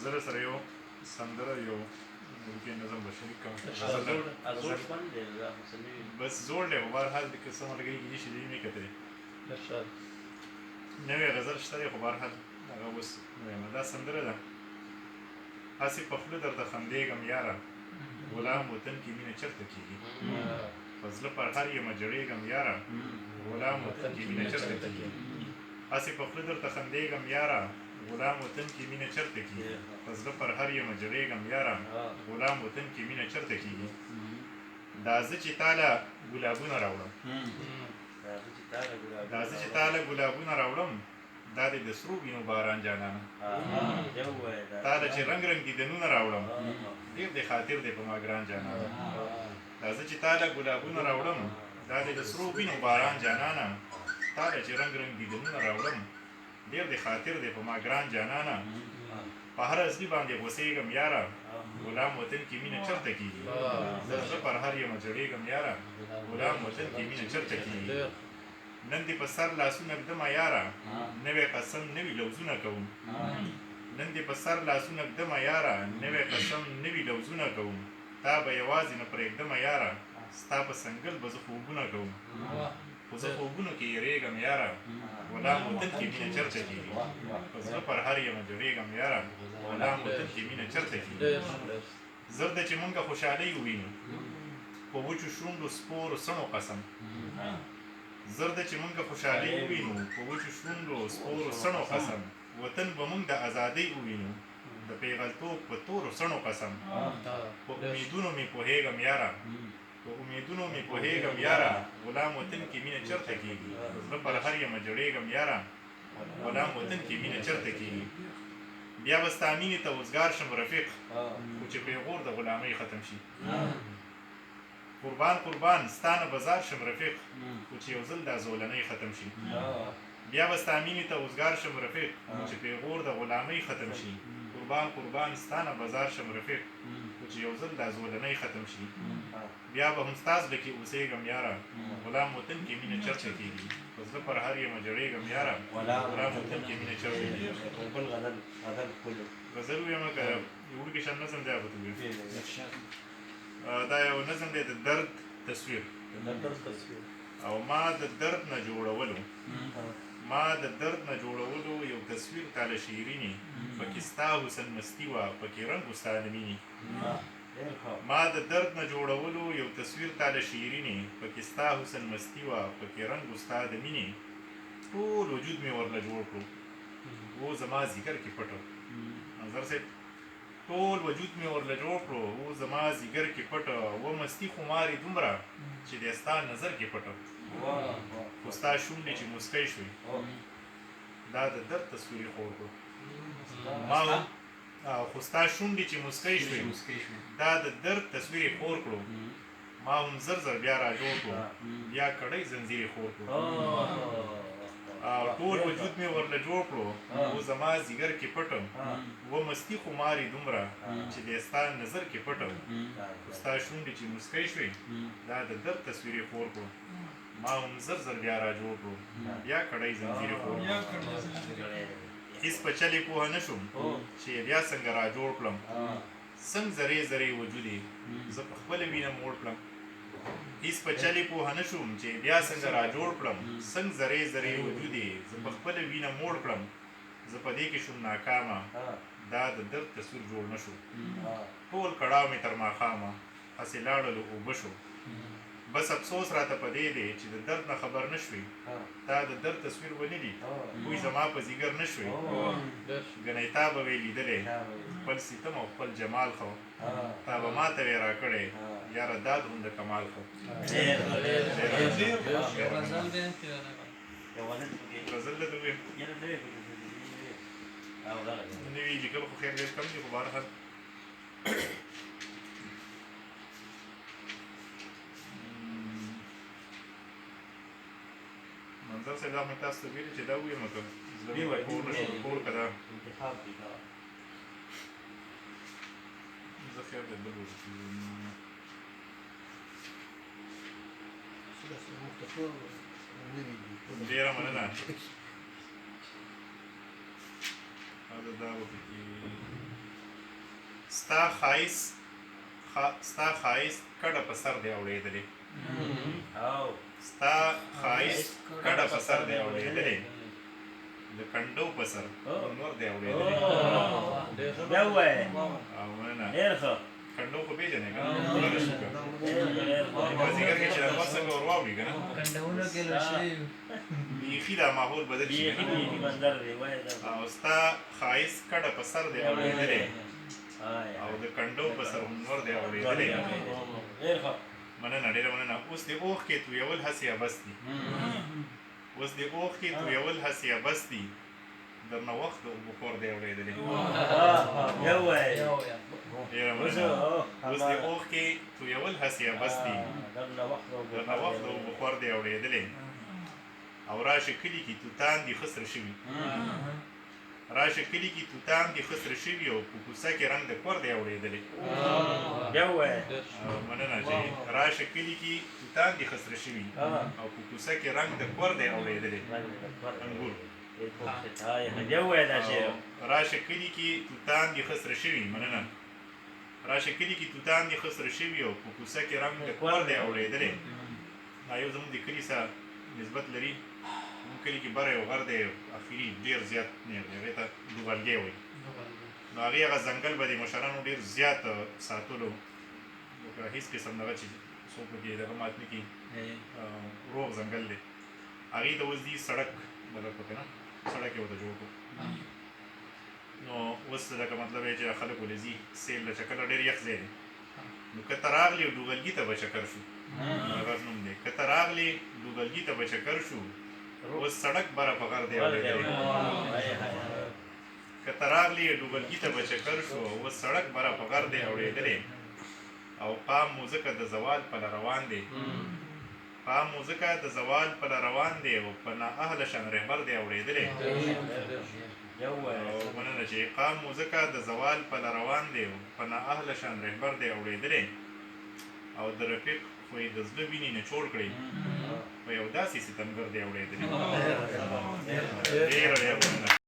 زره سره یو سندره یو ممکن نظم به شریک کوم زوړ خوند دی دا خو څه نه وي بس زوړ دی خو بهرحال د قسم لګېږي دي چې دې مې کتلې نوې غزل شته دی خو بهرحال هغه اوس دا سندره ده هسې په خوله درته خندېږم یاره غلام وطن کې مینه چرته کېږي په زړه پر هر یمه جړېږم یاره غلام وطن کې مینه چرته کېږي هسې په خوله درته خندېږم یاره غلام وطن کې مینه چرته کېږي په زړه پر هر یمه جړېږم یاره غلام وطن کې مینه چرته کېږي دا زه چې تاله ګلابونه راوړم دا زه چې تاله ګلابونه راوړم دا دې د سرو وینو باران جانانه تاله چې رنګ رنګ دیدنونه راوړم ډېر دې خاطر دې په ما ګران جانانه دا زه چې تاله ګلابونه راوړم دا دې د سرو وینو باران جانانه تاله چې رنګ رنګ دیدنونه راوړم ډېر دې خاطر دې په ما ګران جانانه په هر اصلي باندې غوسېږم یاره غلام وطن کې مینه چرته کېږي زه پر هر یمه جړېږم یاره غلام وطن کې مینه چرته کېږي نن دې په سر لاسونه ږدمه یاره نوی قسم نوي لوظونه کوم نن دې په سر لاسونه ږدمه یاره نوی قسم نوي لوظونه کوم تا به یوازې نه پرېږدمه یاره ستا په سنګل به زه خوبونه کوم خو زه خوبونو کې یېرېږم یاره غلام وطن کې مینه چرته کېږي په زړه پر هر یمه جوړېږم یاره غلام وطن کې مینه چرته کېږي زر ده چې مونږه خوشحالۍ ووینو په وچو شونډو سپورو سڼو قسم زر ده چې مونږه خوشحالۍ ووینو په وچو شونډو سپورو سڼو قسم وطن به مونږ د ازادۍ ووینو د پیغلتوب په تورو سڼو قسم په امیدونو مې پوهېږم یاره په امیدونو مې پوهېږم یاره غلام وطن کې مینه چرته کېږي زړه پر هر یمه جوړېږم یاره غلام وطن کې مینه چرته کېږي بیا به ستا مینې ته وزګار شم رفیق خو چې پیغور د غلامۍ ختم شي قربان قربان ستا نه بازار شم رفیق خو چې یو ځل دا زولنۍ ختم شي بیا به ستا مینې ته وزګار شم رفیق چې پیغور د غلامۍ ختم شي قربان قربان ستا نه بازار شم رفیق خو چې یو ځل دا زولنۍ ختم شي بیا به هم ستا زړه کې اوسېږم یاره غلام وطن کې مینه چرته کېږي په زړه پر هر یمه جړېږم یاره غلام وطن کې مینه چرته کېږي غزل ویمه که وړوکی شان نظم دی هغه ته دا یو نظم دی د درد تصویر او ما د درد نه جوړولو یو تصویر تاله شیرینې پکې ستا حسن مستي وه پکې رنګ و ستا د مینې ما د درد نه جوړولو یو تصویر تاله شیرینې پکې ستا حسن مستي وه پکې رنګ و ستا د مینې ټول وجود مې ورله جوړ کړو و زما ځیګر کې پټه نظر صاحب ټول وجود مې ورله جوړ کړو و زما ځیګر کې پټه و مستي خمارې دومره چې د ستا نظر کې پټه خو ستا شونډې چې مسکی شوې دا د درد تصویر یې خور کړو خو ستا شونډې چې مسکی شوې دا د درد تصویر یې خور کړو ما هم زر زر بیا را جوړ کړو بیا کړی زنځیر یې خور کړو ټول وجود مې ورله جوړ کړو و زما ځیګر کې پټه و مستي خمارې دومره چې د ستا نظر کې پټه خو ستا شونډې چې مسکی شوې دا د درد تصویر یې خور کړو ما هم زر زر بیا را جوړ کړو بیا کړی زنځیر یې خور کړو هېڅ په چلې پوهه نه شوم چې بیا څنګه را جوړ کړم څنګه ذرې ذرې وجود یې زه په خپله وینه موړ کړم هېڅ په چلې پوهه نه شوم چې بیا څنګه را جوړ کړم څنګه ذرې ذرې وجود یې زه په خپله وینه موړ کړم زه په دې کې شوم ناکامه دا د درد تصویر جوړ نه شو ټول کړاو مې تر ماښامه هسې لاړلو اوبه شو بس افسوس راته په دې دی چې د درد نه خبر نه شوې تا د درد تصویر ونه لید بوی زما په ځیګر نه شوې ګنی تا به وې لیدلی خپل ستم او خپل جمال خو تا به ما ته وې راکړی یاره دا دومره کمال خو غزل ده وویم نوي لیکل خو خیر ډېر کم دي خو بهرحال منظر صاحب دا مې تاسو ته ویلي چې دا ووایم که زړه مې پور نه شو پور که دا زه خیر دی بل ډېره مننه دا به پکې ستا ښایست کډه په سر دی اورېدلې ستا ښایست کډه په سر دی اورېدلې د کنډو په سر نور دی اورېدلې او مننه کنډو خو پېژنې که نه بله شي که مازدیګر کې چې لمر څنګه ور واوړي که نه بیخي دا ماحول بدل شي او ستا ښایست کډه په سر دی اورېدلې او د کنډو په سر نور دی اورېدلې مننه ډېره مننه اوس د اوښکې تویول هسې عبث دي اوس د اوښکې تویول هسې عبث دي درنه وخت د اوبو خور دی اورېدلې ډېره مننه اوس د اوښکې تویول هسې عبث دي درنه وخت د اوبو خور دی اورېدلې او راشه کلي کې توتان دي ښه سره شوي راشه کلي کې توتان دي ښه سره شوي او په کوڅه کې رنګ د کور دی اورېدلې مننه چې راشه کلي کې توتان دي ښه سره شوي او په کوڅه کې رنګ د کور دی اورېدلې انګور راشه کلي کې توتان دي ښه سره شوي مننه راشه کلي کې توتان دي ښه سره شوي او په کوڅه کې رنګ د کور دی اورېدلې دا یو زموږ د کلي سره نسبت لري زموږ کلي کې بره یو غر دی اخري ډېر زیات نیغ دی هغې ته دوبلګی وایي نو هغې هغه ځنګل به د مشرانو ډېر زیات ساتلو لکه هېڅ قسم دغه چې څوک پکې دغه مات نه کړي روغ ځنګل دی هغې ته اوس دي سړک دغه پکې نه سړک یې ورته جوړ کړو نو اوس لکه مطلب یې چې خلک ولې ځي سیل له چکره ډېر یخ ځای دی نو که ته راغلې ډوګلګي ته به چکر شو غر نوم دی که ته راغلې ډوګلګي ته به چکر شو اوس سړک بره په غر دی اورېدلی که ته راغلې ډوګلګي ته به چکر شو اوس سړک بره په غر دی اورېدلی او قام مو ځکه د زوال پله روان دی قام مو ځکه د زوال پله روان دی او په نااهله شان رهبر دی اورېدلی مننه چې قام مو ځکه د زوال پله روان دی او په نااهله شان رهبر دی اورېدلی او د رفیق خو یې د زړه وینې نچوړ کړئ په یو داسې ستمګر دی اورېدلی ډېره ډېره مننه